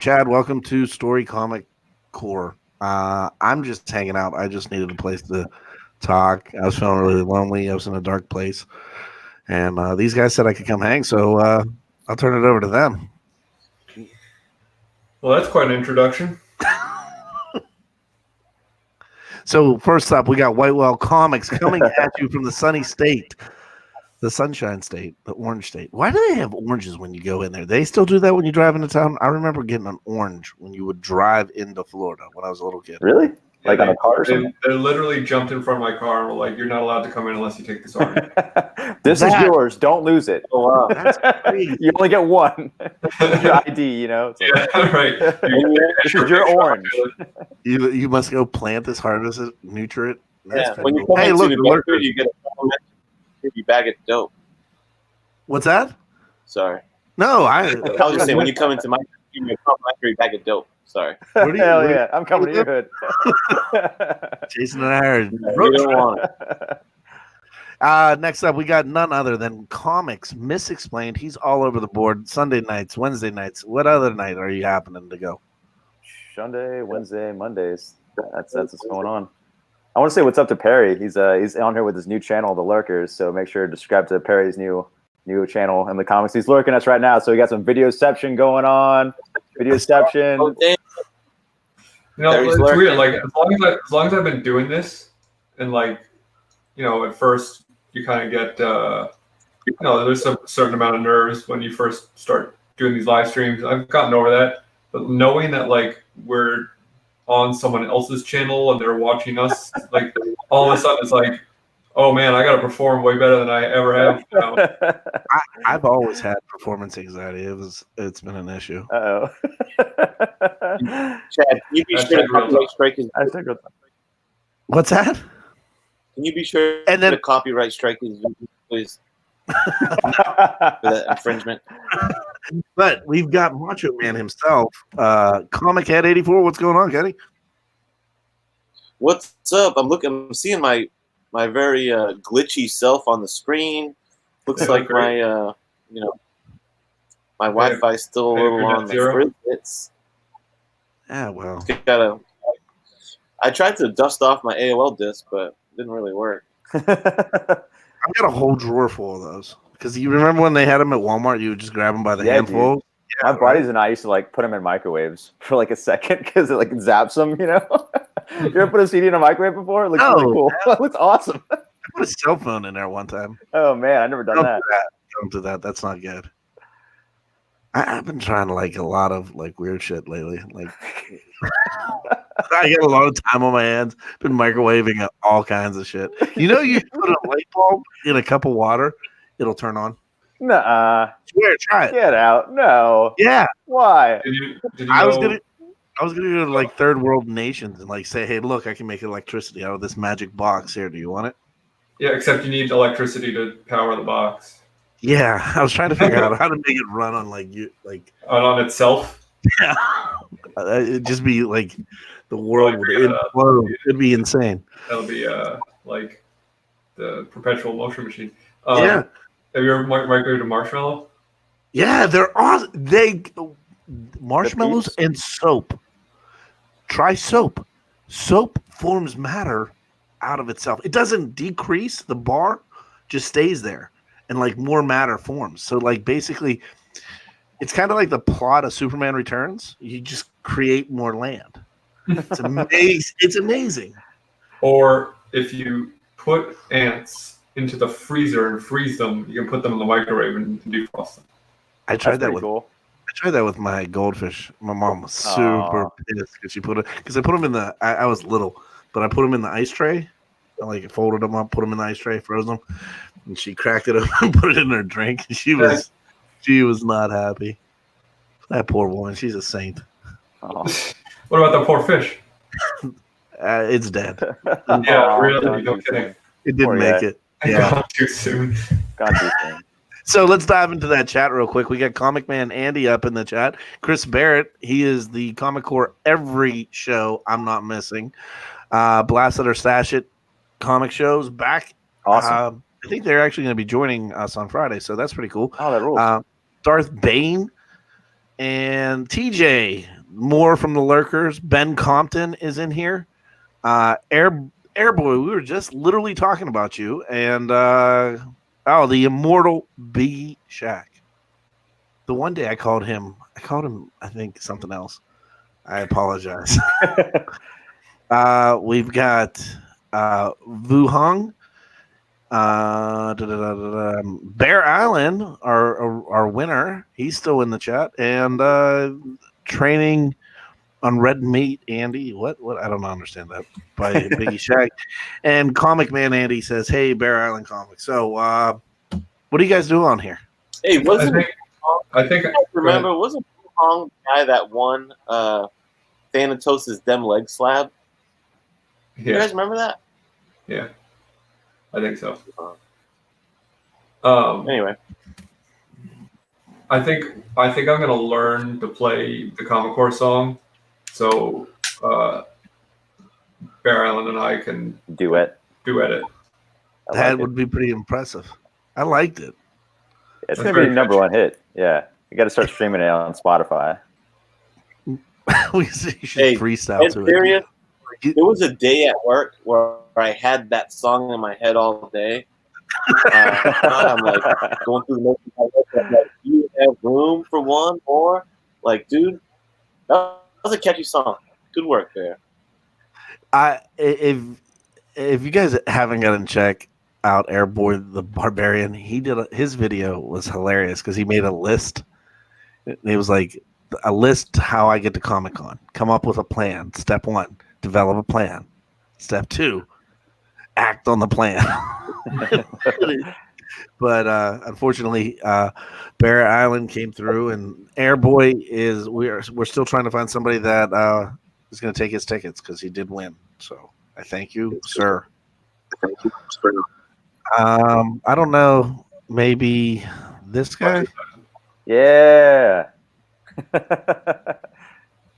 Chad, welcome to Story Comic Core. I'm just hanging out. I just needed a place to talk. I was feeling really lonely. I was in a dark place, and these guys said I could come hang, so I'll turn it over to them. Well, that's quite an introduction. So first up, we got Whitewell Comics coming at you from the sunny state, the Sunshine State, the Orange State. Why do they have oranges when you go in there? They still do that when you drive into town? I remember getting an orange when you would drive into Florida when I was a little kid. Really? Yeah, on a car or something? They literally jumped in front of my car and were like, "You're not allowed to come in unless you take this orange." This is yours. Don't lose it. Oh, wow. That's crazy. You only get one. Your ID, It's like, Yeah, right. this is your orange. You must go plant this, harvest it, nurture it. Yeah, when you come Hey, into look, New Hampshire, you get a complimentary bag of dope. What's that? Sorry. No, I was just saying, when you come into my, you get a complimentary bag of dope. Sorry. Hell yeah, I'm coming to your hood. Jason and I are. You don't want it. Next up, we got none other than Comics Misexplained. He's all over the board. Sunday nights, Wednesday nights. What other night are you happening to go? Sunday, Wednesday, Mondays. That's what's going on. I want to say what's up to Perry. He's on here with his new channel, The Lurkers. So make sure to subscribe to Perry's new channel in the comics. He's lurking us right now. So we got some videoception going on. Videoception. Oh, damn. It's weird. Like as long as I've been doing this, and at first you kind of get, there's a certain amount of nerves when you first start doing these live streams. I've gotten over that, but knowing that we're on someone else's channel and they're watching us, all of a sudden it's like, oh man, I got to perform way better than I ever have. I've always had performance anxiety. It's been an issue. Uh-oh. Chad, can you be sure the copyright strike is... What's that? Can you be sure the copyright strike is please? For that infringement. But we've got Macho Man himself, Comic Head 84. What's going on, Kenny? What's up? I'm seeing my very glitchy self on the screen. Looks like my my Wi-Fi is still a little on the fritz. Yeah, well. I tried to dust off my AOL disk, but it didn't really work. I've got a whole drawer full of those. Because you remember when they had them at Walmart, you would just grab them by the handful? Dude. Yeah, my buddies and I used to put them in microwaves for a second because it zaps them, You ever put a CD in a microwave before? It looks really cool. It looks awesome. I put a cell phone in there one time. Oh man, I've never done that. Don't do that. That's not good. I've been trying to a lot of weird shit lately. I get a lot of time on my hands. Been microwaving all kinds of shit. You put a light bulb in a cup of water, it'll turn on. Nuh-uh. Swear, try it. Get out. No. Yeah. Why? Did you I was gonna go to third world nations and say, hey, look, I can make electricity out of this magic box here. Do you want it? Yeah, except you need electricity to power the box. Yeah, I was trying to figure out how to make it run on on itself. Yeah, it'd just be the world would implode. It'd be insane. That'll be the perpetual motion machine. Yeah. Have you ever microwaved a marshmallow? Yeah, they're awesome. Marshmallows and soap. Try soap. Soap forms matter out of itself. It doesn't decrease. The bar just stays there, and more matter forms. So basically, it's kind of like the plot of Superman Returns. You just create more land. It's amazing. It's amazing. Or if you put ants into the freezer and freeze them, you can put them in the microwave and defrost them. I tried that with my goldfish. My mom was super pissed because I put them in the. I was little, but I put them in the ice tray. I folded them up, put them in the ice tray, froze them, and she cracked it open and put it in her drink. She was not happy. That poor woman. She's a saint. Oh. What about the poor fish? It's dead. Yeah, really? No kidding. It didn't make it. Yeah. Gone too soon. So let's dive into that chat real quick. We got Comic Man Andy up in the chat. Chris Barrett, he is the Comic Core every show I'm not missing. Blast It or Stash It comic shows back. Awesome. I think they're actually going to be joining us on Friday, so that's pretty cool. Oh, that rules. Darth Bane And TJ, more from the lurkers. Ben Compton is in here. Airboy, we were just literally talking about you. And the immortal Biggie Shaq. The one day I called him, I think, something else. I apologize. We've got Vu Hong. Bear Island, our winner, he's still in the chat, and training on red meat, Andy. What? I don't understand that. By Biggie Shaq, and Comic Man Andy says, "Hey, Bear Island Comics." So, what do you guys do on here? Hey, I think remember wasn't Hong the guy that won Thanatos' Dem Leg Slab? Yeah. You guys remember that? Yeah. I think so. Anyway, I think I'm gonna learn to play the Comic Core song, so Bear Island and I can duet it. That would be pretty impressive. I liked it. It's gonna be the number one hit. Yeah, you got to start streaming it on Spotify. We should freestyle to serious? There was a day at work where I had that song in my head all day. I'm like going through the motions. Like, do you have room for one more? Like, dude, that was a catchy song. Good work there. If you guys haven't gotten check out Airboy the Barbarian, his video was hilarious because he made a list. It was like a list how I get to Comic-Con. Come up with a plan. Step 1, develop a plan. Step 2, act on the plan. But unfortunately, Bear Island came through, and Airboy we're still trying to find somebody that is going to take his tickets because he did win. So I thank you, sir. Thank you, sir. I don't know. Maybe this guy. Yeah.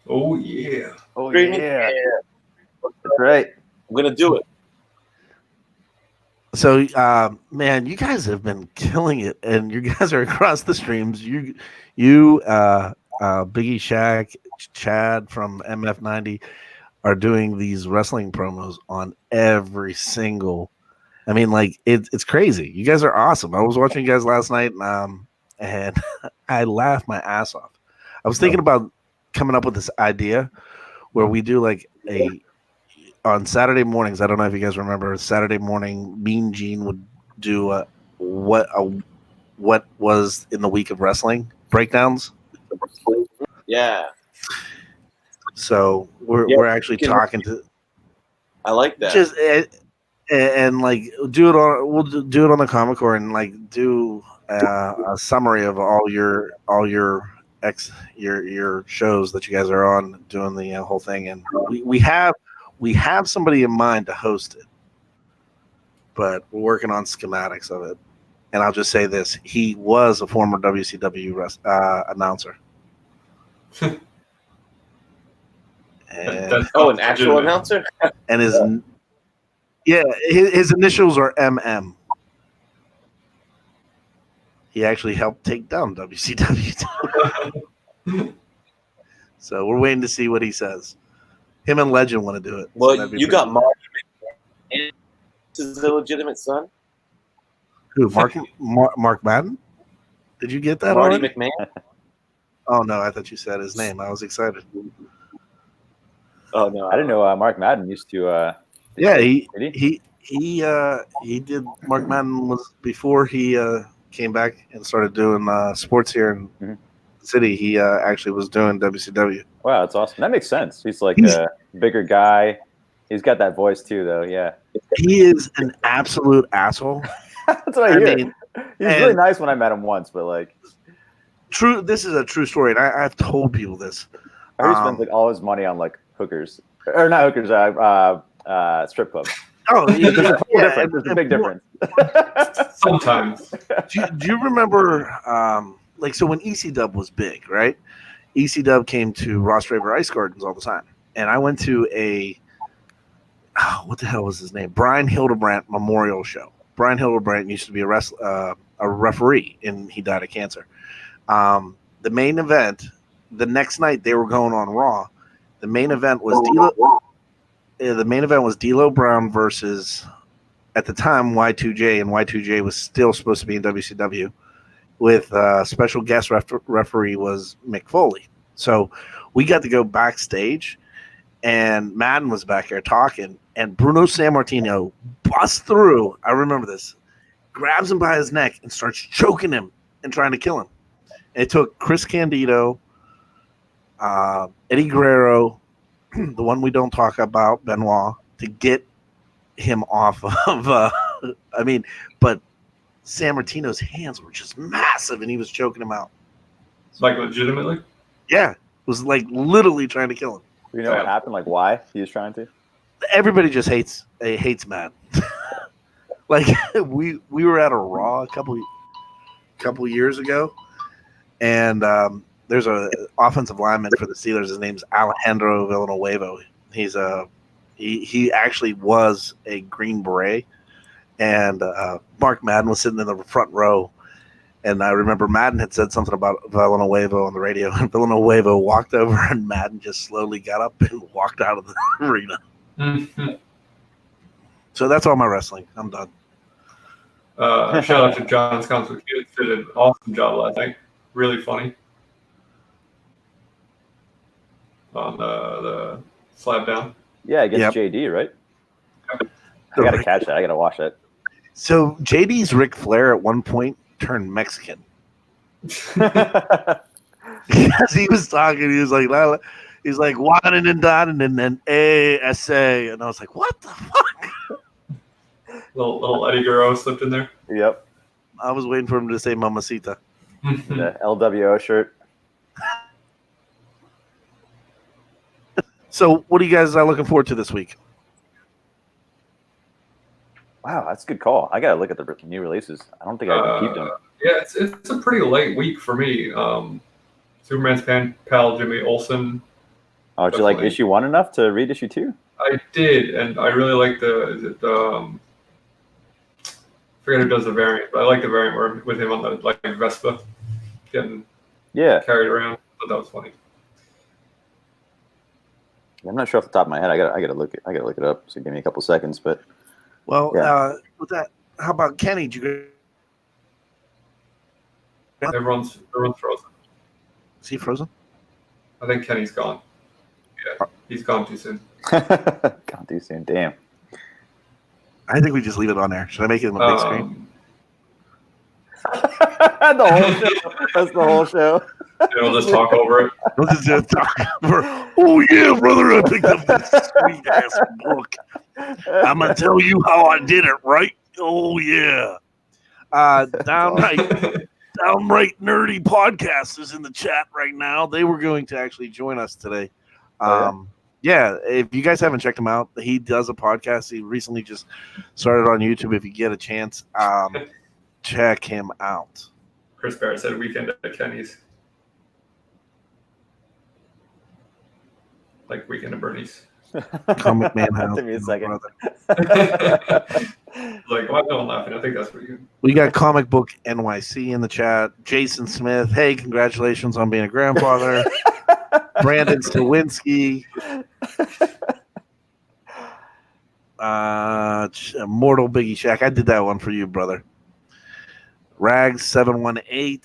Oh yeah. Oh yeah. That's right. I'm gonna do it. So, man, you guys have been killing it, and you guys are across the streams. You, Biggie Shaq, Chad from MF90 are doing these wrestling promos on every single. I mean, like it's crazy. You guys are awesome. I was watching you guys last night, and I laughed my ass off. I was thinking about coming up with this idea where we do like on Saturday mornings. I don't know if you guys remember Saturday morning. Mean Gene would do what was in the week of wrestling breakdowns. Yeah. So we're actually talking to. I like that. Just and like we'll do it on the Comic Core and like do a summary of all your shows that you guys are on, doing the whole thing, and we have somebody in mind to host it, but we're working on schematics of it. And I'll just say this: he was a former WCW announcer. An actual announcer? And his initials are MM. He actually helped take down WCW. So we're waiting to see what he says. Him and Legend want to do it. Well, so you got Mark McMahon, his illegitimate son. Who? Mark Madden? Did you get that? Marty already? McMahon. Oh no, I thought you said his name. I was excited. Oh no, I didn't know Mark Madden used to. Yeah, he did. Mark Madden was before he came back and started doing sports here in the city. He actually was doing WCW. Wow, that's awesome. That makes sense. He's like a bigger guy. He's got that voice too, though. Yeah, he is an absolute asshole. That's what I hear. Mean, he's really nice when I met him once, but like, true. This is a true story, and I've told people this. I heard he spends like all his money on like hookers, or not hookers, strip clubs. Oh, there's a big difference. Sometimes. Do you remember, so when EC-Dub was big, right? EC-Dub came to Ross Draper Ice Gardens all the time, and I went to what the hell was his name? Brian Hildebrandt Memorial Show. Brian Hildebrandt used to be a referee, and he died of cancer. The main event the next night they were going on Raw. The main event was D'Lo Brown versus, at the time, Y2J, and Y2J was still supposed to be in WCW. With special guest referee was Mick Foley. So we got to go backstage, and Madden was back there talking, and Bruno Sammartino busts through. I remember this. Grabs him by his neck and starts choking him and trying to kill him. And it took Chris Candido, Eddie Guerrero, the one we don't talk about, Benoit, to get him off of. But Sammartino's hands were just massive, and he was choking him out. Like legitimately? Yeah, it was like literally trying to kill him. You know what happened? Like why he was trying to? Everybody just hates Matt. Like we were at a Raw a couple years ago, and there's a offensive lineman for the Steelers. His name's Alejandro Villanueva. He actually was a Green Beret, and Mark Madden was sitting in the front row. And I remember Madden had said something about Villanueva on the radio, and Villanueva walked over, and Madden just slowly got up and walked out of the arena. Mm-hmm. So that's all my wrestling. I'm done. Shout out to John's Council Kids. Did an awesome job last night. Really funny. On the slap down. Yeah, against JD, right? I gotta catch that. I gotta watch that. So JD's Ric Flair at one point turned Mexican. Because he was talking, he was like whining and dining, and then ASA, and I was like, what the fuck? Little Eddie Guerrero slipped in there. Yep. I was waiting for him to say Mamacita. The LWO shirt. So what are you guys looking forward to this week? Wow, that's a good call. I gotta look at the new releases. I don't think I peeped them. Yeah, it's a pretty late week for me. Superman's pal Jimmy Olsen. Oh, did you like issue 1 enough to read issue 2? I did, and I really like the I forget who does the variant, but I like the variant where with him on the Vespa getting carried around. I thought that was funny. I'm not sure off the top of my head. I gotta look it up. So give me a couple seconds, but. Well, with that, how about Kenny? Did you go? Everyone's frozen. Is he frozen? I think Kenny's gone. Yeah, he's gone too soon. Gone too soon. Damn. I think we just leave it on there. Should I make it on a big screen? The whole show. That's the whole show. We'll just talk over it. We'll just talk over. Oh yeah, brother! I picked up this sweet ass book. I'm gonna tell you how I did it, right? Oh yeah. Downright nerdy podcast is in the chat right now. They were going to actually join us today. Yeah, if you guys haven't checked him out, he does a podcast. He recently just started on YouTube. If you get a chance, check him out. Chris Barrett said weekend at Kenny's. Like Weekend at Bernie's. Comic Man House. Give me a second. Like, why don't laughing? I think that's pretty good. We got Comic Book NYC in the chat. Jason Smith, hey, congratulations on being a grandfather. Brandon Stawinski. Mortal Biggie Shack. I did that one for you, brother. Rags 718.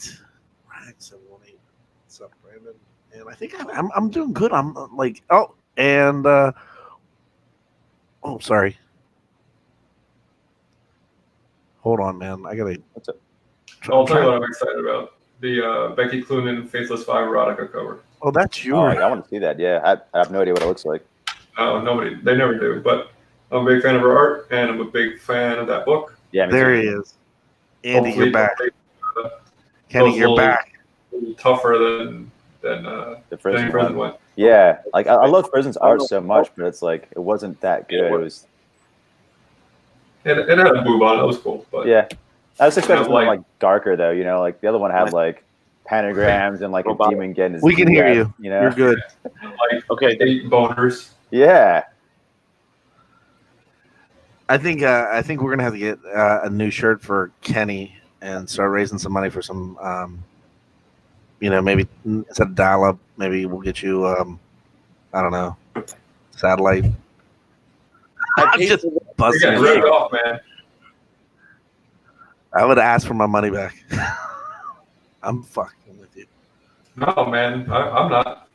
Rags 718. What's up, Brandon? And I think I'm doing good. I'm like, sorry. Hold on, man. I gotta. What's up? I'll tell you what I'm excited about. The Becky Cloonan Faithless 5 erotica cover. Oh, that's yours. Oh, I want to see that. Yeah, I have no idea what it looks like. Oh, they never do. But I'm a big fan of her art, and I'm a big fan of that book. Yeah, there he is. Andy, you're back. Kenny, you're back. A little tougher than the Frozen one. Yeah, like I love Frozen's art so much, but it's like it wasn't that good. It was. It had a boob on it. That was cool. But yeah, I was expecting something like darker though. You know, like the other one had like pentagrams and like a demon getting his. We can hear you. You know, you're good. Like 8 boners. Yeah. I think we're gonna have to get a new shirt for Kenny and start raising some money for some maybe instead of dial-up, maybe we'll get you, I don't know, satellite. I I'm paid just for the- You're busting getting your ripped chops. off, man. I would ask for my money back. I'm fucking with you. No, man, I'm not.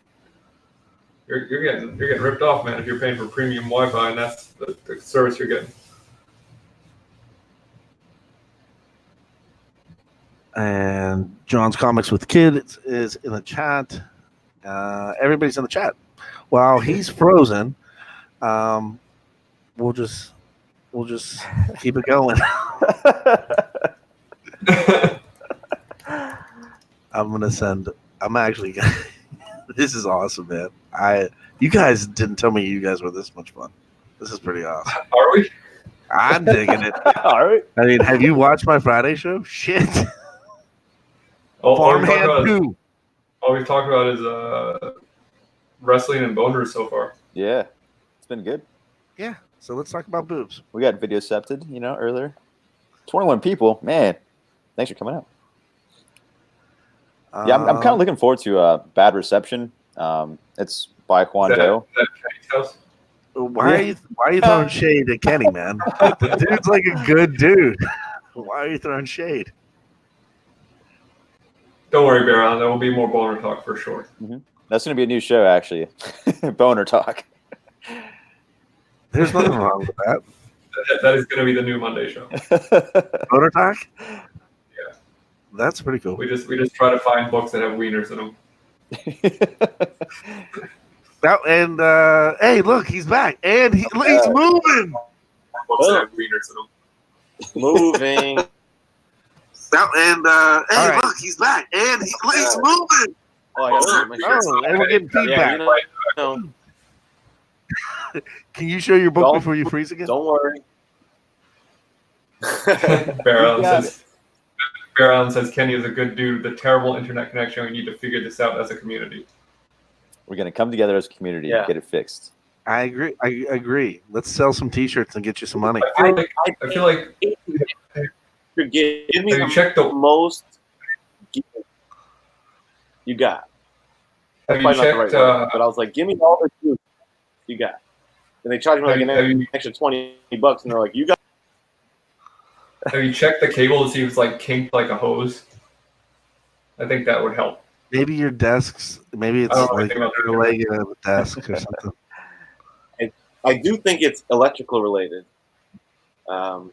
You're getting ripped off, man. If you're paying for premium Wi-Fi and that's the service you're getting. And John's Comics with Kid is in the chat. Everybody's in the chat. While he's frozen, we'll just keep it going. I'm actually gonna. This is awesome, man. You guys didn't tell me you guys were this much fun. This is pretty awesome. Are we? I'm digging it. All right. I mean, have you watched my Friday show? Shit. Farmhand 2. All we've talked about is wrestling and boners so far. Yeah, it's been good. Yeah. So let's talk about boobs. We got video septed, earlier. 21 people, man. Thanks for coming out. Yeah, I'm kind of looking forward to Bad Reception. It's by Juan Doe. Is that Kenny's house? Why are you throwing shade at Kenny, man? The dude's like a good dude. Why are you throwing shade? Don't worry, Baron. There will be more boner talk for sure. Mm-hmm. That's going to be a new show, actually. Boner Talk. There's nothing wrong with that. That is going to be the new Monday show. Boner Talk? Yeah. That's pretty cool. We just try to find books that have wieners in them. Hey, look, he's back. And he's moving. Books that have wieners in them. Moving. Hey, look, he's back. And he's moving. Oh, I gotta make my shirt. And we're getting feedback. Yeah, Can you show your book before you freeze again? Don't worry. Baron says Kenny is a good dude with a terrible internet connection. We need to figure this out as a community. We're going to come together as a community and get it fixed. I agree. Let's sell some T-shirts and get you some money. I feel like give me have you checked the most you got. Have you Probably not the checked? right word, but I was like, give me all the juice you got. And they charged me like an extra $20, and they're like, you got. Have you checked the cable to see if it's like kinked like a hose? I think that would help. Maybe your desks. Maybe it's like the leg of a desk or something. I do think it's electrical related. But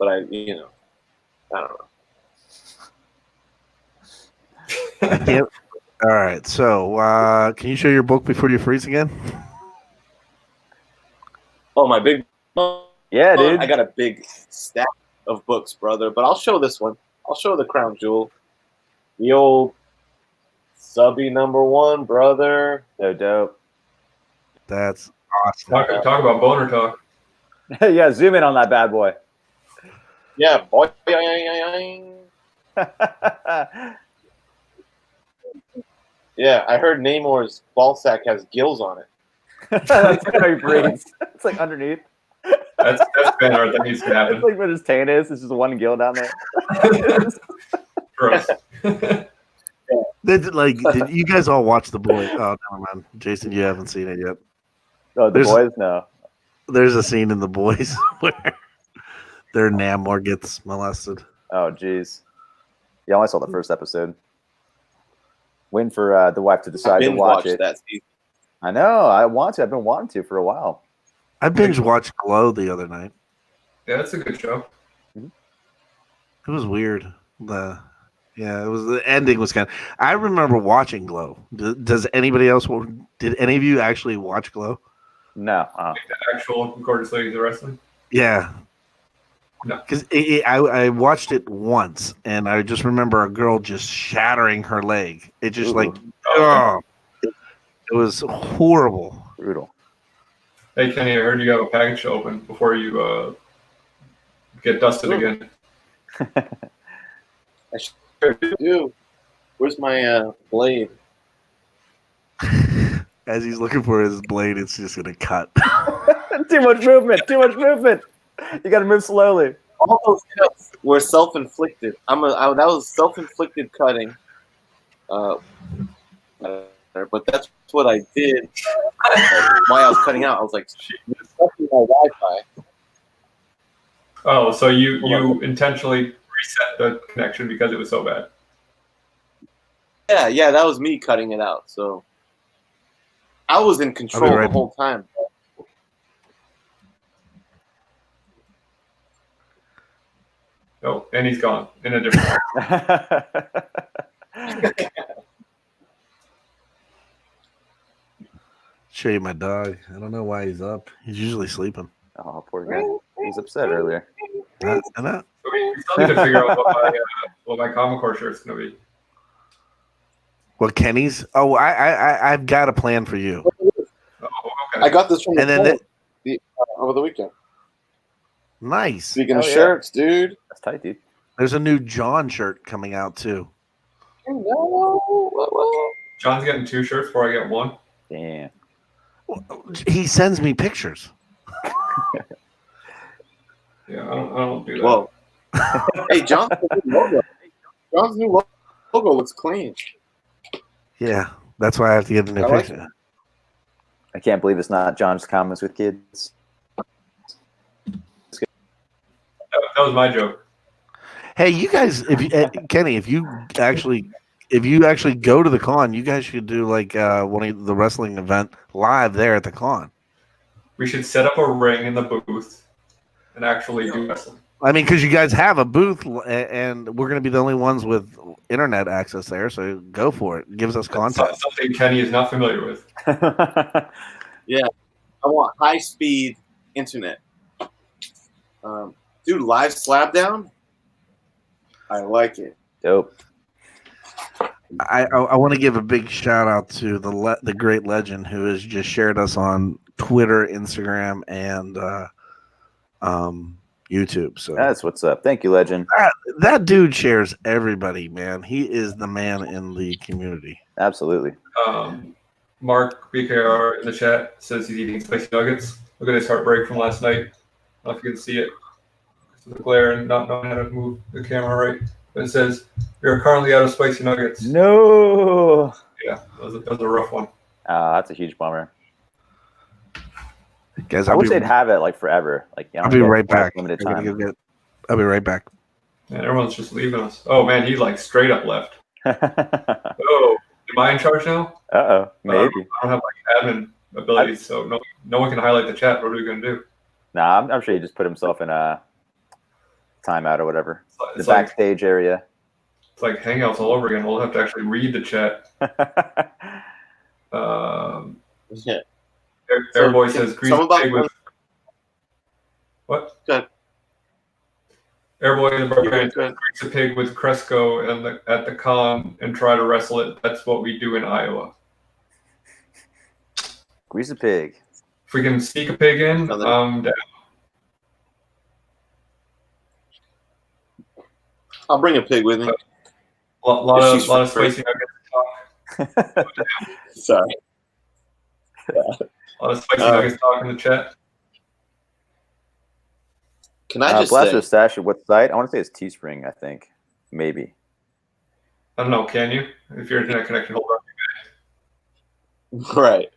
I don't know. I can't. All right. So, can you show your book before you freeze again? Oh, my big. Yeah, dude. I got a big stack of books, brother. But I'll show this one. I'll show the crown jewel. The old subby #1, brother. So dope. That's awesome. Talk about boner talk. Yeah, zoom in on that bad boy. Yeah, boy. Yeah, I heard Namor's ball sack has gills on it. That's how he breathes. It's like underneath. That's fan art that needs to happen. It's like where his taint is. It's just one gill down there. Gross. Did you guys all watch The Boys? Oh, never mind. Jason, you haven't seen it yet. Oh, The Boys? No. There's a scene in The Boys where their Namor gets molested. Oh, jeez. Yeah, I only saw the first episode. Waiting for the wife to decide to watch it. That season. I know. I want to. I've been wanting to for a while. I binge watched Glow the other night. Yeah, that's a good show. It was weird. The ending was kind of. I remember watching Glow. Does anybody else? Did any of you actually watch Glow? No. Like the actual Gorgeous Ladies of Wrestling? Yeah. No. Because I watched it once, and I just remember a girl just shattering her leg. It just it was horrible. Brutal. Hey, Kenny, I heard you have a package to open before you get dusted again. I sure do. Where's my blade? As he's looking for his blade, it's just going to cut. Too much movement. You got to move slowly. all those cuts were self-inflicted. That was self-inflicted cutting. But that's what I did. While I was cutting out, I was like, "You're fucking my Wi-Fi." Oh, so you intentionally reset the connection because it was so bad. Yeah, that was me cutting it out. So I was in control the whole time. Oh, and he's gone in a different Show you my dog. I don't know why he's up. He's usually sleeping. Oh, poor guy. He was upset earlier. I know. So we still need to figure out what my Common Core shirt's going to be. Well, Kenny's. Oh, I've got a plan for you. Oh, okay. I got this from over the weekend. Nice. Speaking of shirts, dude. That's tight, dude. There's a new John shirt coming out too. John's getting 2 shirts before I get 1. Damn. He sends me pictures. Yeah, I don't do that. Whoa. Hey, John's new logo looks clean. Yeah, that's why I have to get a new picture. I can't believe it's not John's Comments with Kids. That was my joke. Hey, you guys, Kenny, if you actually go to the con, you guys should do like one of the wrestling event live there at the con. We should set up a ring in the booth and actually do wrestling. I mean, because you guys have a booth, and we're going to be the only ones with internet access there, so go for it. It gives us content. That's something Kenny is not familiar with. Yeah, I want high-speed internet. Dude, live slab down? I like it. Dope. I want to give a big shout out to the great legend who has just shared us on Twitter, Instagram, and YouTube. So that's what's up. Thank you, legend. That dude shares everybody, man. He is the man in the community. Absolutely. Mark BKR in the chat says he's eating spicy nuggets. Look at his heartbreak from last night. I don't know if you can see it. The glare and not knowing how to move the camera right. But it says, we are currently out of spicy nuggets. No. Yeah, that was a rough one. That's a huge bummer. Guys, I wish they'd have it like forever. Like, I'll be right back. Limited time. I'll be right back. Man, everyone's just leaving us. Oh man, he like straight up left. Oh, am I in charge now? Maybe. I don't have like admin abilities, so no one can highlight the chat. What are we gonna do? Nah, I'm sure he just put himself in a timeout or whatever. It's the backstage area. It's like Hangouts all over again. We'll have to actually read the chat. Yeah. Airboy says grease pig with what? Good. Airboy the Barbarian says grease a pig with Cresco at the con and try to wrestle it. That's what we do in Iowa. Grease a pig. If we can sneak a pig in, I'm down. I'll bring a pig with me. A lot of spicy nuggets talk. Sorry. Yeah. A lot of spicy nuggets talk in the chat. Can I just Blaster Stash at what site? I want to say it's Teespring, I think. Maybe. I don't know, can you? If your internet connection holds up. Right.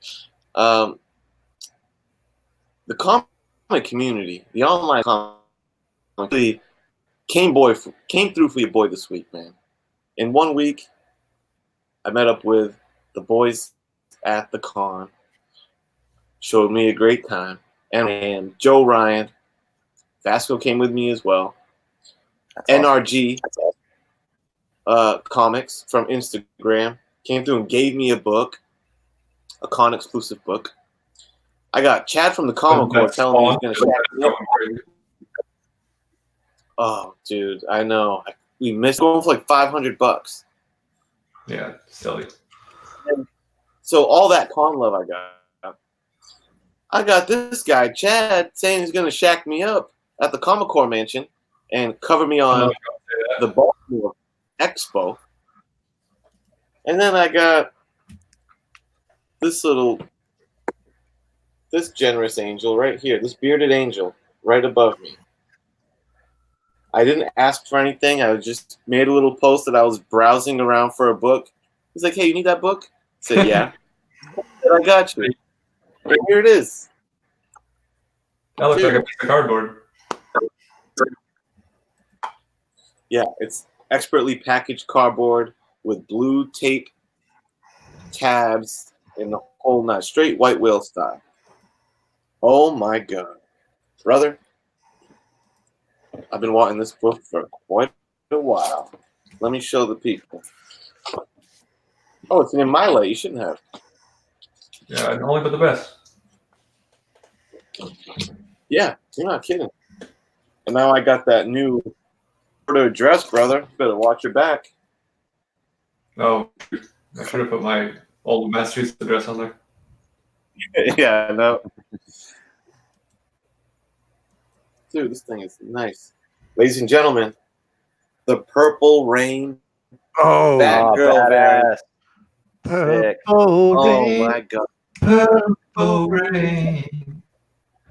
The comic community, the online comic community, came through for your boy this week, man. In 1 week, I met up with the boys at the con. Showed me a great time. And Joe Ryan, Vasco came with me as well. That's NRG awesome. Comics from Instagram came through and gave me a book, a con exclusive book. I got Chad from the Comic Corp telling me he's going to shack me up. Oh, dude, I know. We missed going for like $500. Yeah, silly. And so all that con love I got this guy, Chad, saying he's going to shack me up at the Comic Corp mansion and cover me on the Baltimore Expo. And then I got this generous angel right here, this bearded angel right above me. I didn't ask for anything. I just made a little post that I was browsing around for a book. He's like, "Hey, you need that book?" I said, "Yeah." I said, "I got you. Right here it is." That looks like a piece of cardboard. Yeah, it's expertly packaged cardboard with blue tape tabs and the whole nut, straight white whale style. Oh my god, brother! I've been wanting this book for quite a while. Let me show the people. Oh, it's in my light. You shouldn't have. Yeah, only but the best. Yeah, you're not kidding. And now I got that new address, brother. Better watch your back. Oh, I should have put my old Massachusetts address on there. Yeah, no. Dude, this thing is nice. Ladies and gentlemen, the Purple Rain Oh, Batgirl variant. Sick. Oh my god. Purple Rain.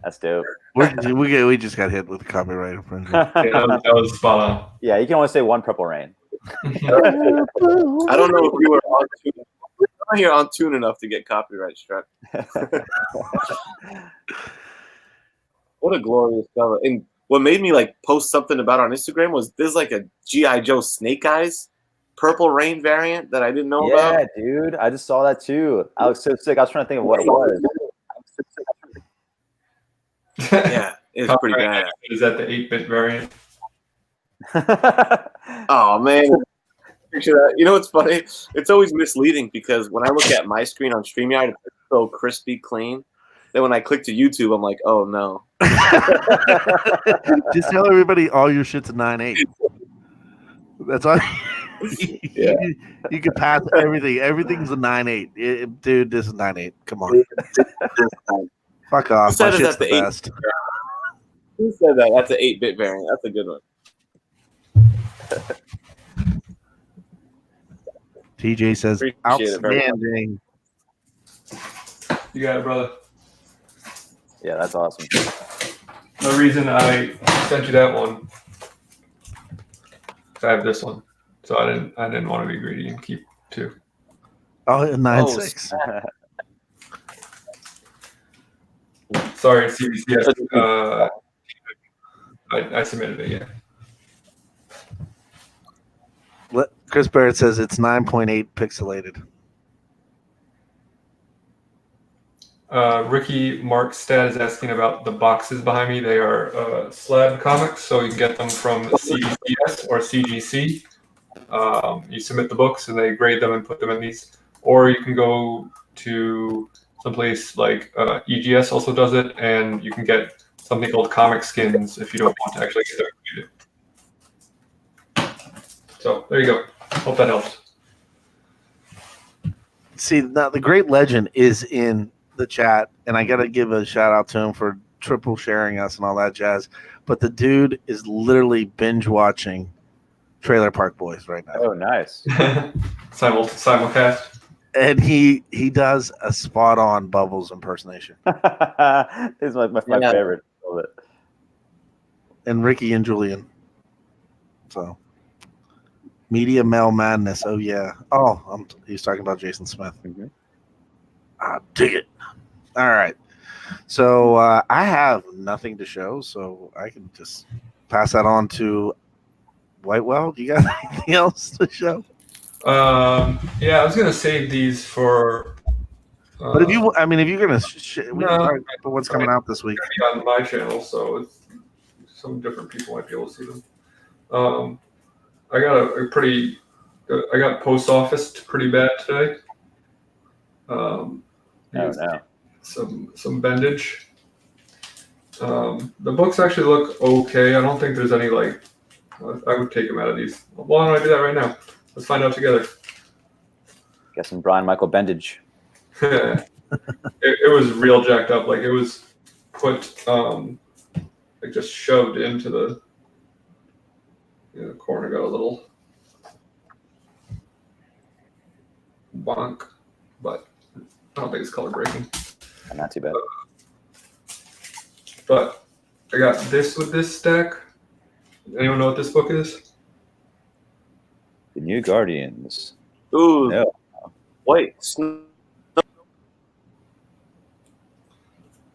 That's dope. we just got hit with copyright infringement. Yeah, that was spot on. Yeah, you can only say one Purple Rain. I don't know if you were on tune. We're not here on tune enough to get copyright struck. What a glorious cover. And what made me like post something about it on Instagram was there's like a G.I. Joe Snake Eyes Purple Rain variant that I didn't know about. Yeah, dude. I just saw that too. I was so sick. I was trying to think of what it was. Yeah, it's pretty bad. Is that the 8-bit variant? Oh man. Picture that. You know what's funny? It's always misleading because when I look at my screen on StreamYard, it's so crispy clean. Then when I click to YouTube, I'm like, oh no. Just tell everybody all your shit's a 9.8. That's all. Yeah. You can pass everything. Everything's a 9.8. Dude, this is 9.8. Come on. Fuck off. My shit's the best. Who said that? That's an 8-bit variant. That's a good one. TJ says, Appreciate it very much. outstanding. You got it, brother. Yeah, that's awesome. The reason I sent you that one, I have this one, so I didn't want to be greedy and keep two. Oh, 9.6. Sorry, CBCS. I submitted it. Yeah. Chris Barrett says it's 9.8 pixelated. Ricky Markstad is asking about the boxes behind me. They are slab comics, so you can get them from CBCS or CGC. You submit the books and they grade them and put them in these. Or you can go to someplace like EGS also does it, and you can get something called Comic Skins if you don't want to actually get them graded. So there you go. Hope that helps. See, now the great legend is in the chat, and I got to give a shout out to him for triple sharing us and all that jazz. But the dude is literally binge watching Trailer Park Boys right now. Oh, nice. Simulcast. And he does a spot on Bubbles impersonation. It's my favorite. Love it. And Ricky and Julian. So Media Mel Madness. Oh yeah. Oh, he's talking about Jason Smith. Mm-hmm. Dig it. All right. So I have nothing to show, so I can just pass that on to Whitewell. Do you got anything else to show? Yeah, I was gonna save these for. But if you're gonna, but what's coming out this week? It's gonna be on my channel, so some different people might be able to see them. I got I got post office pretty bad today. No. Some bendage. The books actually look okay. I don't think there's any I would take them out of these. Why don't I do that right now? Let's find out together. Got some Brian Michael bendage. it was real jacked up. Like it was put just shoved into the corner. Got a little bonk, but I don't think it's color breaking. Not too bad. But I got this with this stack. Anyone know what this book is? The New Guardians. Ooh, No. wait.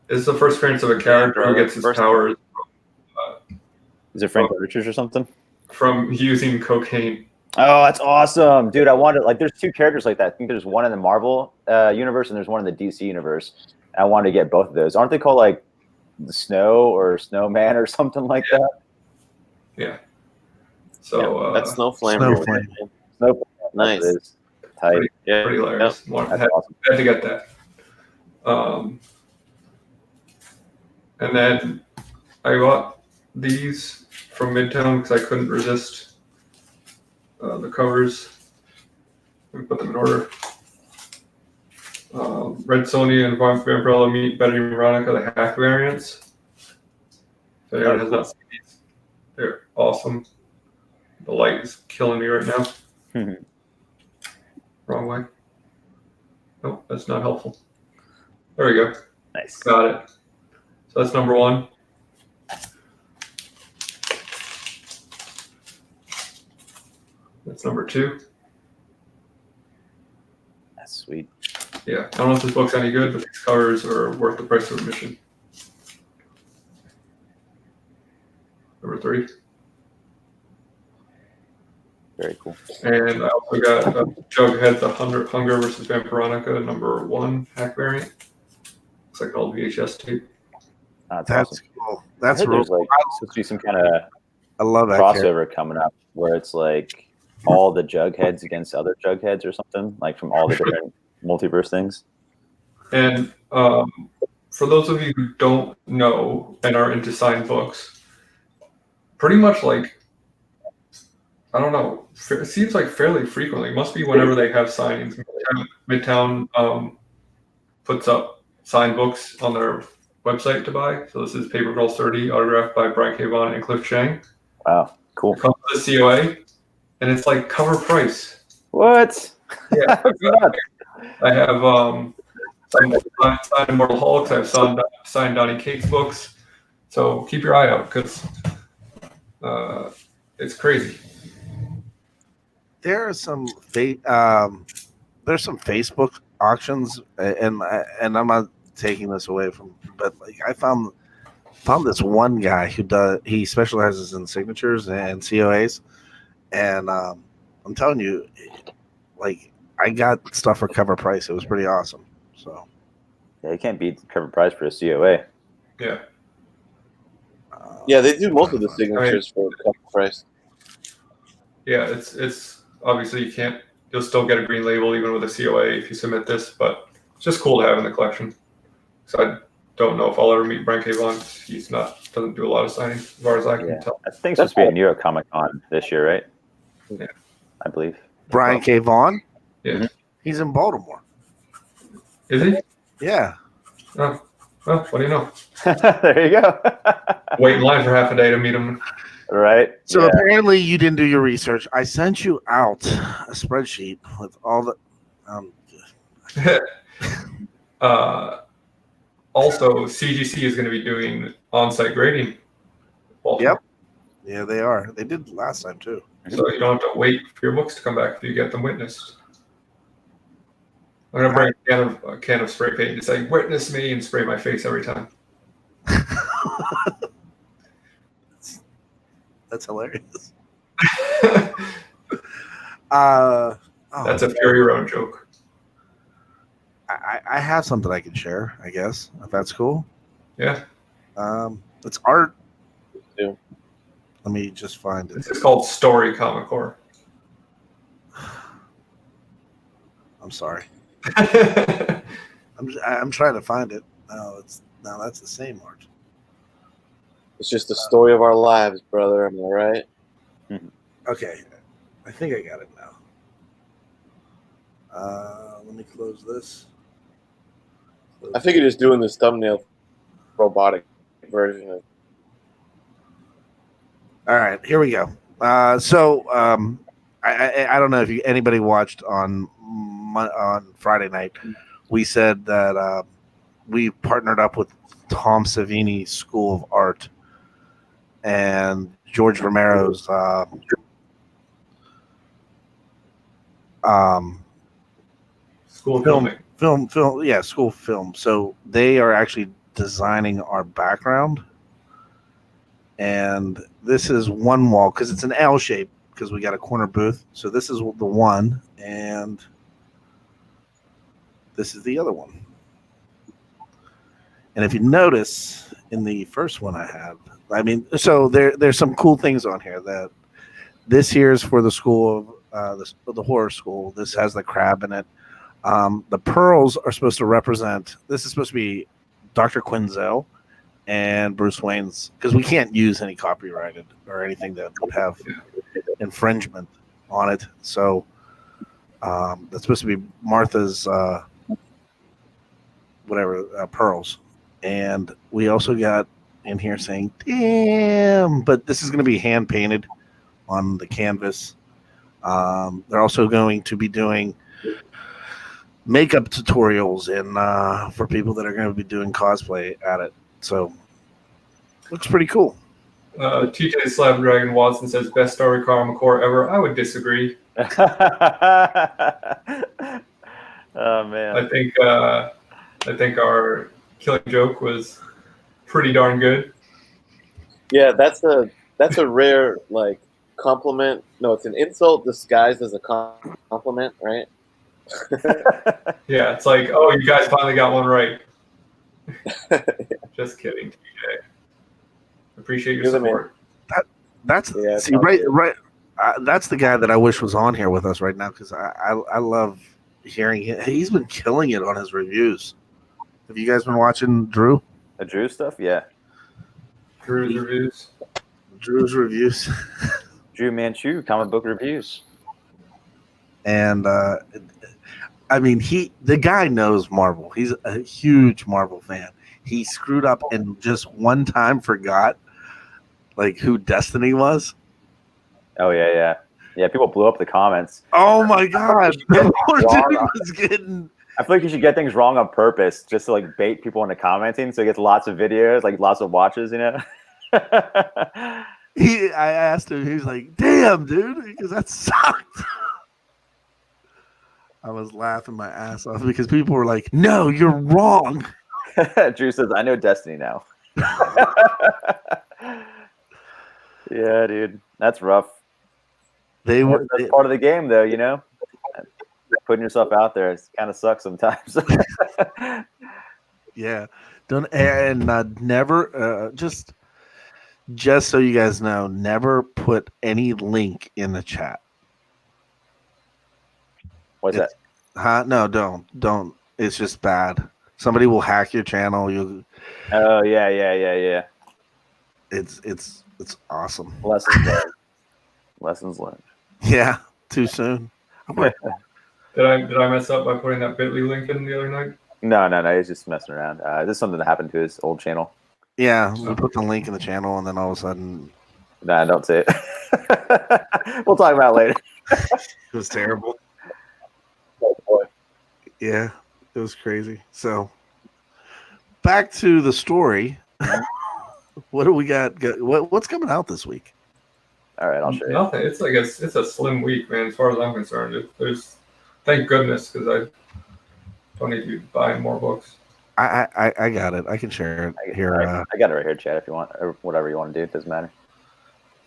It's the first appearance of a character who gets his powers Is it Frank Richards or something? from using cocaine. Oh, that's awesome, dude! I wanted there's two characters like that. I think there's one in the Marvel universe and there's one in the DC universe. And I wanted to get both of those. Aren't they called like the Snow or Snowman or something like that? Yeah. So that's Snowflame. Snowflame. Nice. That is tight. Pretty hilarious. Yep. Had to get that. And then I got these from Midtown because I couldn't resist the covers. Let me put them in order. Red Sonja and Vampirella meet Betty and Veronica, the hack variants. So anyone has not seen these, they're awesome. The light is killing me right now. Wrong way. Nope, that's not helpful. There we go. Nice. Got it. So that's number one. That's number two. That's sweet. Yeah, I don't know if this book's any good, but these covers are worth the price of admission. Number three. Very cool. And I also got Jughead, the Hunger versus Vampironica, number one hack variant. Looks like an old VHS tape. That's awesome. Cool. That's real. There's like supposed to be some kind of I love that crossover coming up where it's like all the Jugheads against other Jugheads or something, like from all the different multiverse things. And for those of you who don't know and are into signed books, pretty much like, I don't know, it seems like fairly frequently, must be whenever they have signings. Midtown puts up signed books on their website to buy. So this is Paper Girl 30, autographed by Brian K. Vaughan and Cliff Chang. Wow, cool. It comes with the COA, and it's like cover price. What? Yeah. I have signed Immortal Hulks. I have signed Donnie Cates books. So keep your eye out because it's crazy. There are some there's some Facebook auctions, and I'm not taking this away from, but like I found this one guy he specializes in signatures and COAs, and I'm telling you, like I got stuff for cover price. It was pretty awesome. So yeah, you can't beat the cover price for a COA. Yeah. Yeah, they do most of the signatures for cover price. Yeah, it's obviously you'll still get a green label even with a COA if you submit this, but it's just cool to have in the collection. So I don't know if I'll ever meet Brian K. Vaughan. He's doesn't do a lot of signings as far as I can tell. I think it's supposed to be at New York Comic Con this year, right? Yeah. I believe. Brian K. Vaughan? Yeah. He's in Baltimore. Is he? Yeah. Oh, well, what do you know? There you go. Wait in line for half a day to meet him. Right. So apparently you didn't do your research. I sent you out a spreadsheet with all the also, CGC is going to be doing on-site grading. Yep. Yeah, they are. They did last time too. So you don't have to wait for your books to come back till you get them witnessed. I'm going to bring a can of spray paint and say, witness me, and spray my face every time. That's hilarious. That's a Fury Road joke. I have something I can share, I guess, if that's cool. Yeah. It's art. Yeah. Let me just find it. This is called Story Comic Core. I'm sorry. I'm trying to find it. No, that's the same art. It's just the story of our lives, brother. Am I right? Okay, I think I got it now. Let me close this. I think you're just doing this thumbnail robotic version of. All right, here we go. I don't know if anybody watched on Friday night. We said that we partnered up with Tom Savini's School of Art, and George Romero's School film, filming. yeah, school film. So they are actually designing our background, and this is one wall because it's an L shape because we got a corner booth. So this is the one, and this is the other one. And if you notice in the first one I have, I mean, so there's some cool things on here. That this here is for the school of the horror school. This has the crab in it. The pearls are supposed to represent. This is supposed to be Dr. Quinzel and Bruce Wayne's, because we can't use any copyrighted or anything that would have infringement on it. So that's supposed to be Martha's pearls. And we also got in here saying, damn, but this is going to be hand painted on the canvas. They're also going to be doing makeup tutorials and for people that are going to be doing cosplay at it. So looks pretty cool. TJ Slab Dragon Watson says best story Karl McCoy ever. I would disagree. Oh man. I think our Killing Joke was pretty darn good. Yeah, that's a rare like compliment. No, it's an insult disguised as a compliment, right? Yeah, it's like, oh, you guys finally got one right. Just kidding, TJ. Appreciate your support. That's the guy that I wish was on here with us right now, because I love hearing him. He's been killing it on his reviews. Have you guys been watching Drew? The Drew stuff, yeah. Drew's reviews. Drew's reviews. Drew Manchu comic book reviews. And I mean, the guy knows Marvel. He's a huge Marvel fan. He screwed up and just one time forgot like who Destiny was. Oh yeah. People blew up the comments. Oh my god! The poor dude was getting. I feel like you should get things wrong on purpose just to like bait people into commenting, so he gets lots of videos, like lots of watches. You know. I asked him. He was like, "Damn, dude," because that sucked. I was laughing my ass off because people were like, "No, you're wrong." Drew says, "I know Destiny now." Yeah, dude, that's rough. That's part of the game, though. You know, putting yourself out there, it kind of sucks sometimes. Yeah, don't never just so you guys know, never put any link in the chat. What's that? Huh? No, don't. It's just bad. Somebody will hack your channel. Oh yeah. It's awesome. Lessons learned. Yeah, too soon. Did I mess up by putting that Bitly link in the other night? No. He's just messing around. This is something that happened to his old channel. Yeah, we put the link in the channel, and then all of a sudden. Nah, don't say it. We'll talk about it later. It was terrible. Oh boy. Yeah, it was crazy. So, back to the story. What do we got? What's coming out this week? All right, I'll show you. Nothing. It's like it's a slim week, man. As far as I'm concerned, there's thank goodness, because I don't need to be buying more books. I got it. I can share it here. I got it right here, Chad. If you want, or whatever you want to do, it doesn't matter.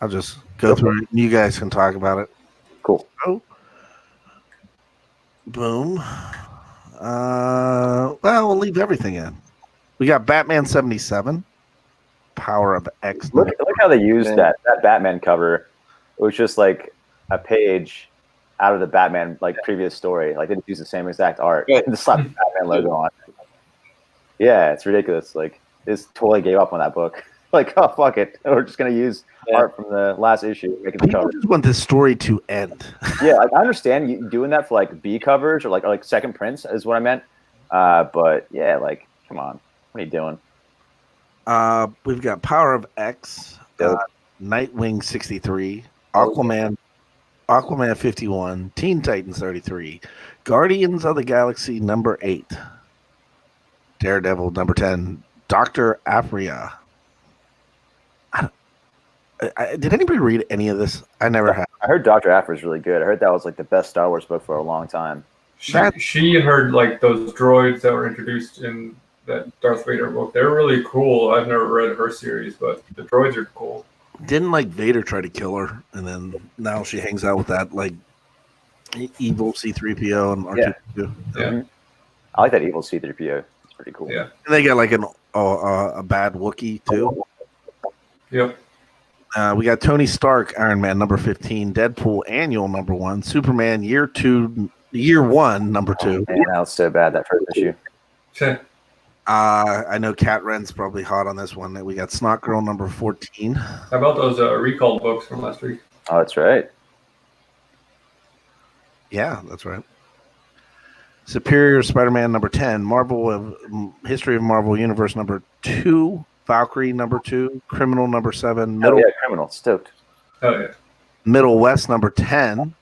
I'll just go through it, and you guys can talk about it. Cool. Oh, boom. Well, we'll leave everything in. We got Batman 77. Power of X. Look how they used that Batman cover. It was just like a page out of the Batman like previous story. Like they didn't use the same exact art. They just slapped the Batman logo on it. Yeah, it's ridiculous. Like they just totally gave up on that book. Like, oh fuck it, we're just gonna use art from the last issue. Making the cover. Just want this story to end. Yeah, like I understand you doing that for like B covers or like second prints is what I meant. But yeah, like come on, what are you doing? We've got Power of X, Nightwing 63, Aquaman 51, Teen Titans 33, Guardians of the Galaxy number 8, Daredevil number 10, Dr. Apria. Did anybody read any of this? I never have. I heard Dr. Aphra is really good. I heard that was like the best Star Wars book for a long time. She and her, like, those droids that were introduced in that Darth Vader book, they're really cool. I've never read her series, but the droids are cool. Didn't like Vader try to kill her, and then now she hangs out with that like evil C-3PO and R2-D2. Yeah. I like that evil C-3PO. It's pretty cool. Yeah. And they got like a bad Wookiee too. Yep. We got Tony Stark, Iron Man number 15, Deadpool Annual number 1, Superman Year 1 number 2. Man, that was so bad, that first issue. I know Cat Ren's probably hot on this one. We got Snot Girl number 14. How about those recalled books from last week? Oh, that's right. Yeah, that's right. Superior Spider-Man number 10, History of Marvel Universe number 2, Valkyrie number 2, Criminal number 7, Criminal, stoked. Oh yeah. Middle West number 10,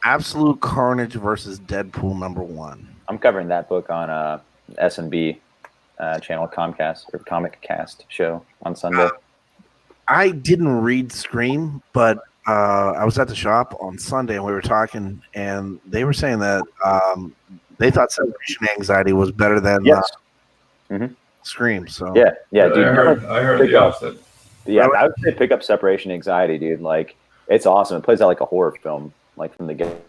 Absolute Carnage versus Deadpool number 1. I'm covering that book on S&B channel Comcast or Comic Cast show on Sunday. I didn't read Scream, but I was at the shop on Sunday and we were talking, and they were saying that they thought Separation Anxiety was better than Scream. So yeah, dude. I heard the opposite. Yeah, I would say pick up Separation Anxiety, dude. Like, it's awesome. It plays out like a horror film, like from the get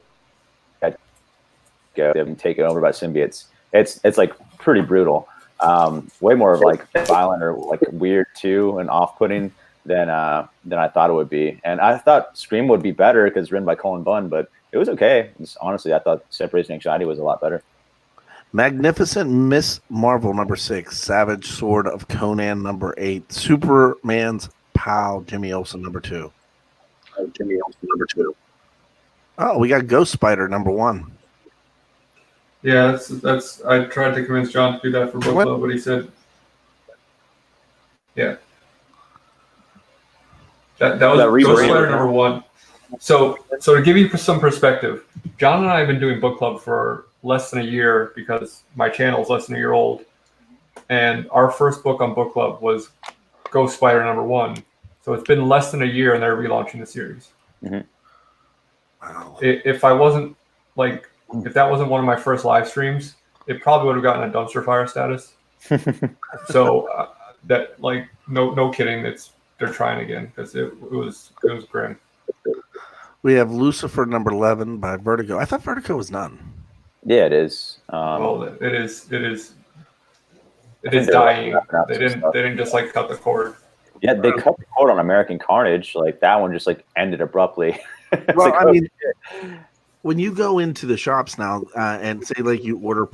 go. Them taken over by symbiotes. It's like pretty brutal. Way more of like violent or like weird too and off-putting than I thought it would be. And I thought Scream would be better because it's written by Colin Bunn, but it was okay. Honestly, I thought Separation Anxiety was a lot better. Magnificent Miss Marvel number 6, Savage Sword of Conan number 8, Superman's pal Jimmy Olsen number 2. Oh, we got Ghost Spider number 1. Yeah, that's. I tried to convince John to do that for book club, but he said, "Yeah, that was Ghost Spider number 1." So to give you some perspective, John and I have been doing book club for less than a year because my channel is less than a year old, and our first book on book club was Ghost Spider number 1. So it's been less than a year, and they're relaunching the series. Mm-hmm. Wow. If I wasn't like. If that wasn't one of my first live streams, it probably would have gotten a dumpster fire status. So that, like, no kidding, they're trying again because it was grim. We have Lucifer number 11 by Vertigo. I thought Vertigo was done. Yeah, it is. Well, it is dying. They didn't just like cut the cord. Yeah, they cut the cord on American Carnage. Like, that one just like ended abruptly. Well, I mean, when you go into the shops now and say like you order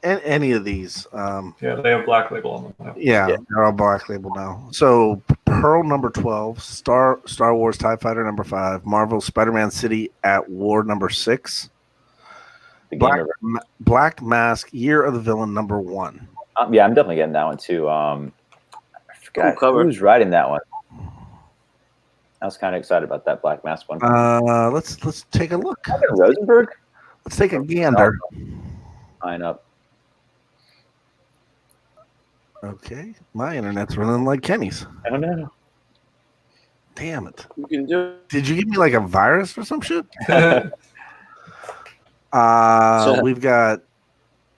any of these, yeah, they have Black Label on them now. Yeah, they're all Black Label now. So Pearl number 12, Star Wars TIE Fighter number 5, Marvel Spider-Man City at War number 6, Black Mask Year of the Villain number 1. Yeah, I'm definitely getting that one too. I forgot who's writing that one. I was kind of excited about that Black Mask one. Let's take a look. Rosenberg? Let's take a gander. Line up. Okay, my internet's running like Kenny's. I don't know. Damn it! You can do it. Did you give me like a virus or some shit? We've got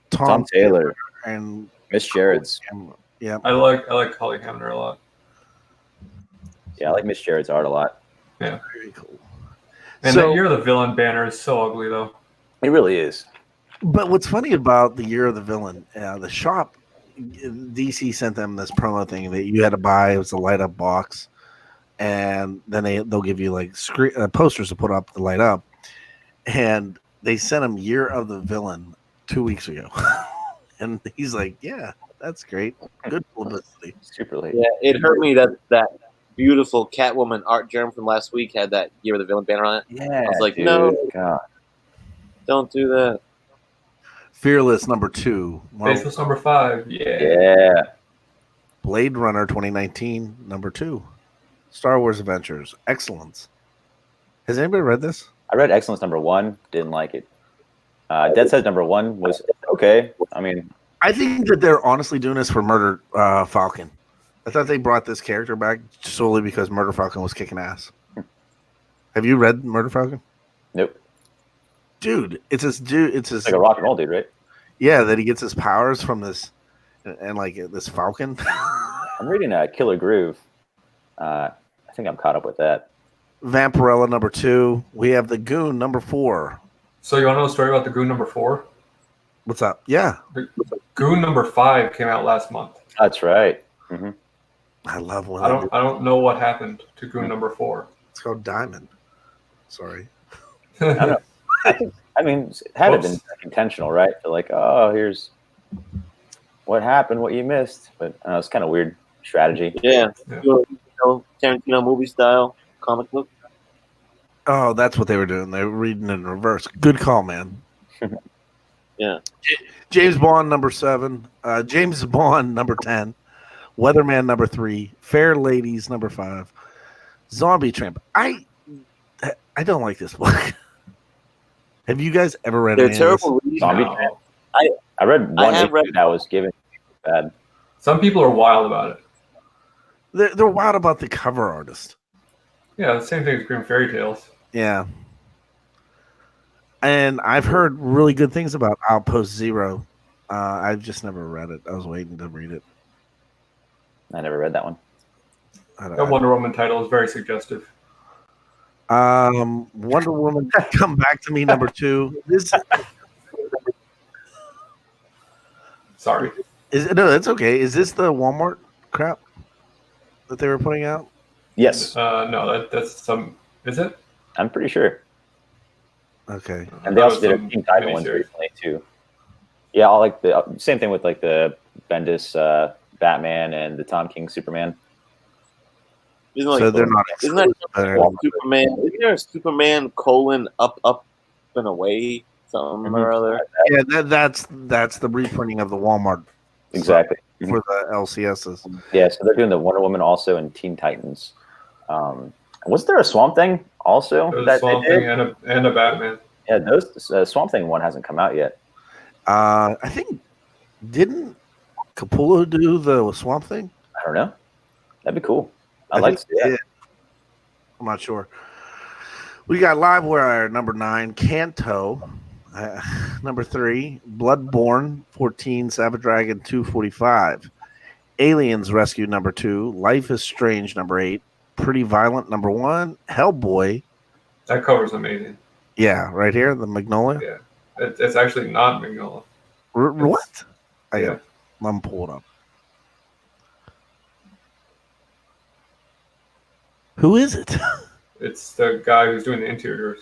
Tom Taylor and Miss Jared's. Yeah, I like Holly Hamner a lot. Yeah, I like Miss Jared's art a lot. Yeah, very cool. And the Year of the Villain banner is so ugly, though. It really is. But what's funny about the Year of the Villain, the shop, DC sent them this promo thing that you had to buy. It was a light up box, and then they'll give you like posters to put up to light up. And they sent him Year of the Villain 2 weeks ago, and he's like, "Yeah, that's great, good publicity." Super late. Yeah, it hurt me that beautiful Catwoman art germ from last week had that Year of the Villain banner on it. Yeah, I was like, dude, no, God. Don't do that. Fearless number 2. Faceless number 5. Yeah. Blade Runner 2019 number 2. Star Wars Adventures. Excellence. Has anybody read this? I read Excellence number 1. Didn't like it. Dead Set number 1 was okay. I mean, I think that they're honestly doing this for Murder Falcon. I thought they brought this character back solely because Murder Falcon was kicking ass. Have you read Murder Falcon? Nope. Dude, it's this dude. It's this like a rock and roll dude, right? Yeah, that he gets his powers from this, and like this falcon. I'm reading Killer Groove. I think I'm caught up with that. Vampirella number 2. We have the Goon number 4. So you want to know a story about the Goon number 4? What's up? Yeah, The Goon number 5 came out last month. That's right. Mm-hmm. I love when I don't know what happened to Goon number 4. It's called Diamond. Sorry. I don't know. I mean, it had it been intentional, right? So like, oh, here's what happened, what you missed. But it's kind of weird strategy. Yeah. Tarantino movie style comic book. Oh, that's what they were doing. They were reading in reverse. Good call, man. Yeah. James Bond number 7. James Bond number 10. Weatherman number 3. Fair Ladies number 5. Zombie Tramp. I don't like this book. Have you guys ever read They're any terrible of this? reading. Zombie No. Tramp. I read one have issue read- that was given bad. Some people are wild about it. They're wild about the cover artist. Yeah, the same thing as Grim Fairy Tales. Yeah. And I've heard really good things about Outpost Zero. I've just never read it. I was waiting to read it. I never read that one. That Wonder Woman title is very suggestive. Wonder Woman Come Back to Me number 2. This Sorry. no, that's okay. Is this the Walmart crap that they were putting out? Yes, No, that's some. Is it? I'm pretty sure. Okay. And they That also was did a some Teen Titan one miniseries. recently too. Yeah, all like the same thing with like the Bendis Batman and the Tom King Superman. Isn't like, So they're not isn't that exclusive. Superman? Isn't there a Superman : up and away something or other? Yeah, that's the reprinting of the Walmart Exactly. for the LCSs. Yeah, so they're doing the Wonder Woman also and Teen Titans. Was there a Swamp Thing also? There's a that Swamp they did? Thing and a Batman. Yeah, those Swamp Thing one hasn't come out yet. I think didn't Capullo do the Swamp Thing? I don't know. That'd be cool. I I'd like to think see he that. did. I'm not sure. We got Livewire number 9, Kanto number 3, Bloodborne 14, Savage Dragon 245, Aliens Rescue number 2, Life is Strange number 8, Pretty Violent number 1, Hellboy. That cover's amazing. Yeah, right here, the Magnolia. Yeah. It's actually not Magnolia. What? Yeah. I'm pulling up. Who is it? It's the guy who's doing the interiors.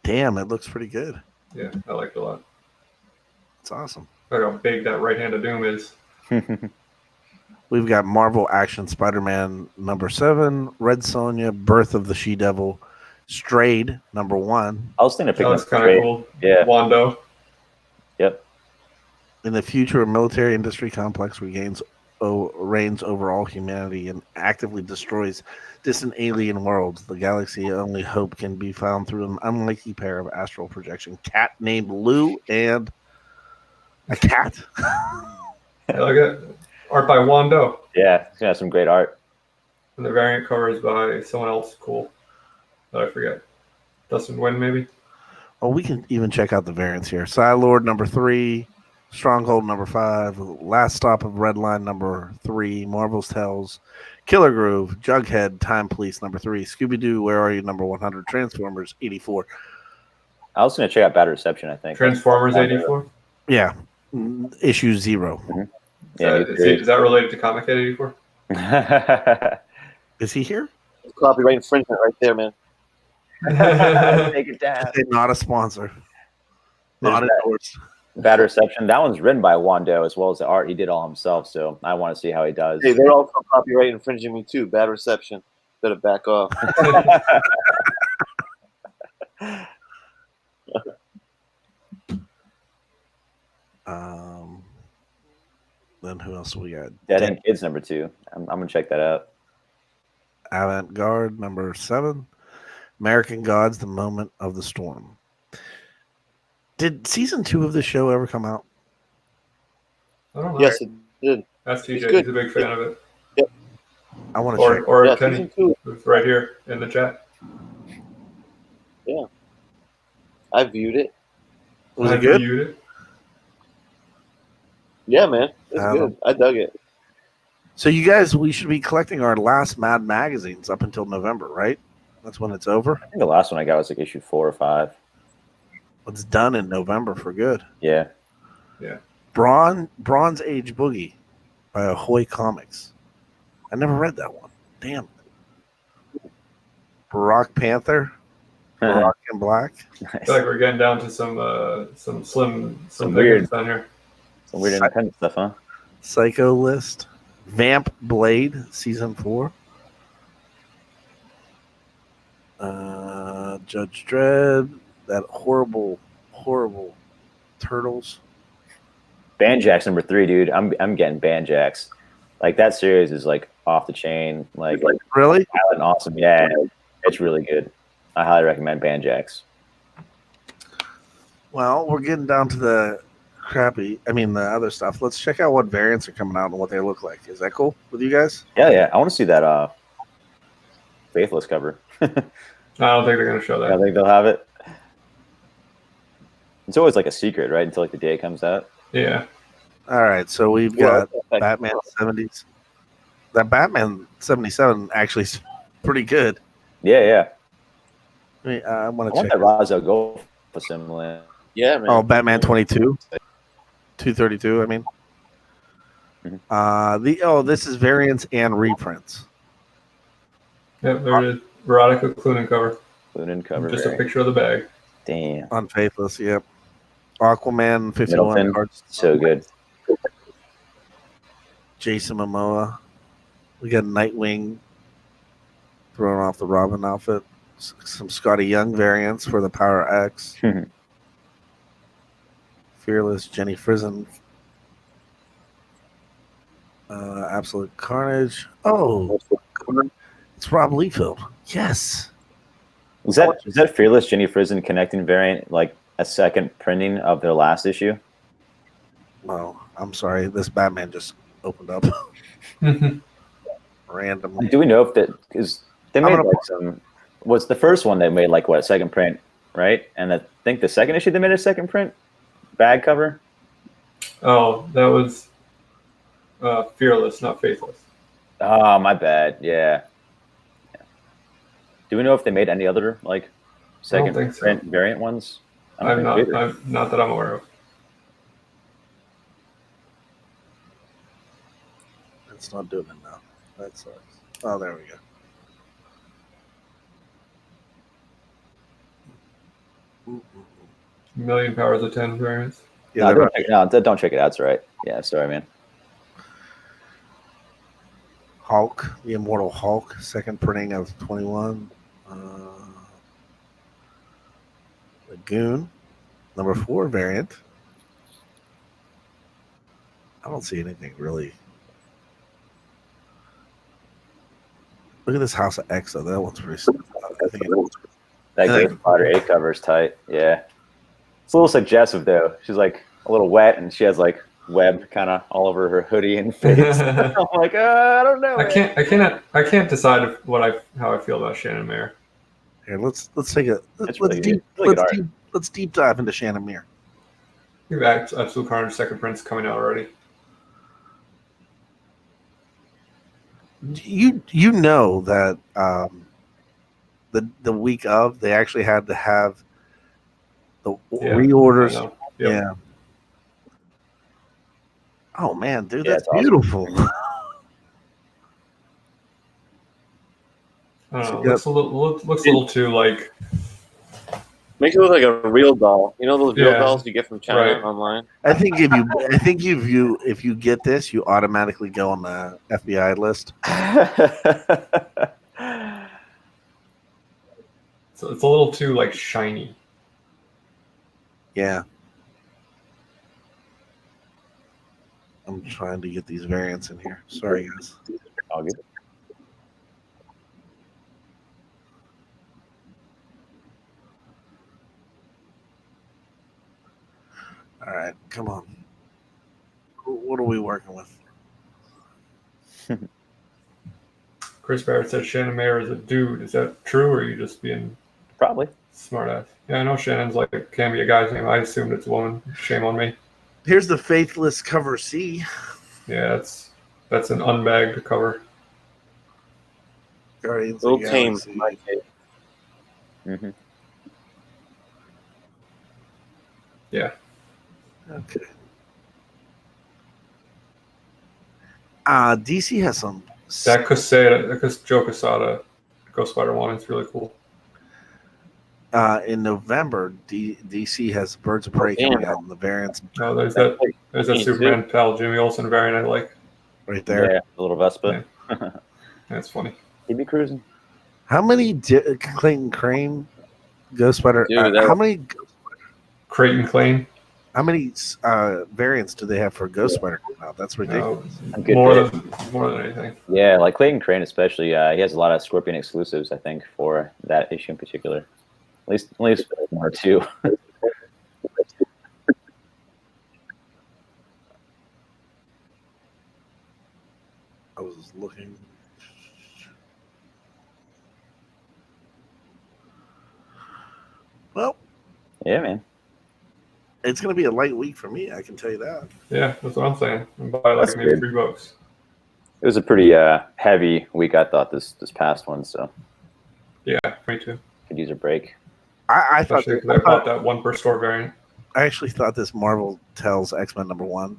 Damn, it looks pretty good. Yeah, I like it a lot. It's awesome. Look how big that right hand of doom is. We've got Marvel Action Spider-Man number 7, Red Sonja, Birth of the She-Devil, Strayed number 1. I was thinking of That picking was up kind of Straight. cool. Yeah. Wando. Yep. In the future, a military industry complex reigns over all humanity and actively destroys distant alien worlds. The galaxy only hope can be found through an unlikely pair of astral projection cat named Lou and a cat. Yeah, look at it. Art by Wando. Yeah, it's gonna have some great art. And the variant cover is by someone else cool that I forget. Dustin Nguyen, maybe? Well, we can even check out the variants here. Psylord number 3, Stronghold number 5, Last Stop of Redline number 3, Marvel's Tales, Killer Groove, Jughead, Time Police number 3, Scooby-Doo, Where Are You number 100, Transformers 84. I was gonna check out Bad Reception. I think Transformers 84? Yeah, issue 0. Yeah, Is that related to Comic Head 84? Is he here? Copyright infringement right there, man. Take it down. They're not a sponsor. Not There's that. endorsed. Bad Reception. That one's written by Wando as well as the art. He did all himself, so I want to see how he does. Hey, they're also copyright infringing me too. Bad reception. Better back off. Then who else we got? Dead End Kids number 2. I'm gonna check that out. Avant Garde number 7, American Gods, The Moment of the Storm. Did season 2 of the show ever come out? I don't know. Yes, it did. That's TJ. good. He's a big fan of it. I want to check. Or Yeah, Kenny, season 2. who's right here in the chat. Yeah, I viewed it. Was I it good? reviewed it. Yeah, man, it's good. I dug it. So you guys, we should be collecting our last Mad magazines up until November, right? That's when it's over. I think the last one I got was like issue 4 or 5. It's done in November for good. Yeah. Yeah. Bronze Age Boogie by Ahoy Comics. I never read that one. Damn. Barack Panther. Barack in Black. I feel like we're getting down to some slim Some weird pickings down here. Some weird independent stuff, huh? Psycho List. Vamp Blade Season 4. Judge Dredd. That horrible Turtles. Banjax number 3, dude. I'm getting Banjax. Like that series is like off the chain. Like Really? wild and awesome. Yeah, it's really good. I highly recommend Banjax. Well, we're getting down to the other stuff. Let's check out what variants are coming out and what they look like. Is that cool with you guys? Yeah. I want to see that Faithless cover. I don't think they're going to show that. I think they'll have it. It's always like a secret, right? Until like the day it comes out. Yeah. All right, so we've got Batman 70s. That Batman 77 actually is pretty good. Yeah. I want I to check want that Ra's al Ghul facsimile. Yeah, man. Oh, Batman 22, 232. I mean, this is variants and reprints. Yep, there it is. Veronica Cloonan cover. Cloonan cover. Just a picture of the bag. Damn. On Faithless, yep. Aquaman 51 Middleton, cards. so good. Jason Momoa. We got Nightwing throwing off the Robin outfit. Some Scotty Young variants for the Power X. Fearless, Jenny Frison. Absolute Carnage. Oh, it's Rob Liefeld. Yes. Is that Fearless Jenny Frison connecting variant like a second printing of their last issue? Oh, I'm sorry. This Batman just opened up randomly. Do we know if that because they made like some? What's the first one they made like what a second print, right? And I think the second issue they made a second print bag cover. Oh, that was Fearless, not Faithless. Oh, my bad. Yeah. Do we know if they made any other like second print variant ones? I'm not that I'm aware of. It's not doing it now. That sucks. Oh, there we go. Million powers of 10 variants. Yeah, don't check it out. It's right. Yeah, sorry, man. Hulk, the Immortal Hulk, second printing of 21. The Goon, number 4 variant. I don't see anything really. Look at this House of X, though. That one's pretty. That Ghost Rider 8 cover is tight. Yeah. It's a little suggestive, though. She's like a little wet, and she has like web kind of all over her hoodie and face. I'm like, I don't know. I can't decide how I feel about Shannon Mayer. Here, let's take a let's deep dive into Shannon Mayer. We've got Absolute Carnage second prints coming out already. You know that the week of they actually had to have the reorders. Yep. Yeah. Oh man, dude, that's beautiful. Awesome. I don't know. Looks a little too like. Makes it look like a real doll. You know those real dolls you get from China online. I think if you get this, you automatically go on the FBI list. So it's a little too like shiny. Yeah. I'm trying to get these variants in here. Sorry, guys. All good. All right, come on. What are we working with? Chris Barrett said Shannon Mayer is a dude. Is that true, or are you just being Probably. smart ass? Yeah, I know Shannon's like can be a guy's name. I assumed it's a woman. Shame on me. Here's the Faithless cover C. Yeah, that's an unbagged cover. Guardians Little of the tame. Galaxy. Mm-hmm. Yeah. Okay. DC has some. That Joe Quesada Ghost Spider one is really cool. In November, DC has Birds of Prey coming out in the variants Oh, there's that Superman pal Jimmy Olsen variant I like. right there. Yeah, the little Vespa. Yeah. That's funny. He'd be cruising. How many Clayton Crane Ghost Spider? Dude, how many? Creighton Claim. How many variants do they have for Ghost Spider? Wow, that's ridiculous. More than anything. Yeah, like Clayton Crane especially. He has a lot of Scorpion exclusives, I think, for that issue in particular. At least one or two. I was looking. Well, Yeah, man. it's going to be a light week for me. I can tell you that. Yeah, that's what I'm saying. And buy like That's maybe good. 3 books. It was a pretty heavy week, I thought, this past one, so Yeah, me too. could use a break. I thought Especially because I bought that 1 per store variant. I actually thought this Marvel Tells X-Men #1.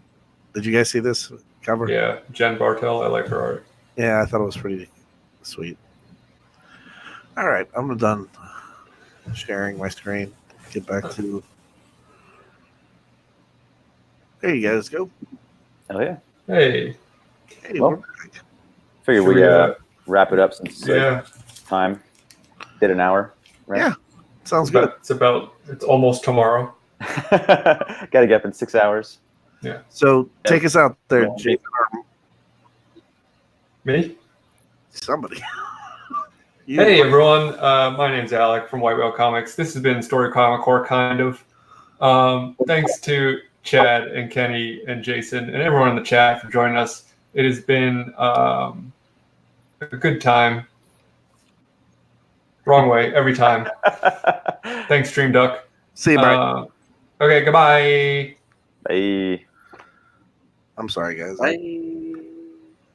Did you guys see this cover? Yeah, Jen Bartel. I like her art. Yeah, I thought it was pretty sweet. All right, I'm done sharing my screen. Get back to. There you guys go. Oh yeah. Hey. Hey, Well, we're back. Figure Should we we, wrap it up since time. Did an hour. Right? Yeah, sounds good. It's almost tomorrow. Got to get up in 6 hours. Yeah. So take us out there, Well, Jason. Me? Somebody. You. Hey everyone, my name's Alec from White Whale Comics. This has been Story Comic Corps, kind of. Thanks to Chad and Kenny and Jason and everyone in the chat for joining us. It has been a good time. Wrong way every time. Thanks, Stream Duck. See you, bye. Okay, goodbye. Bye. I'm sorry, guys. Bye.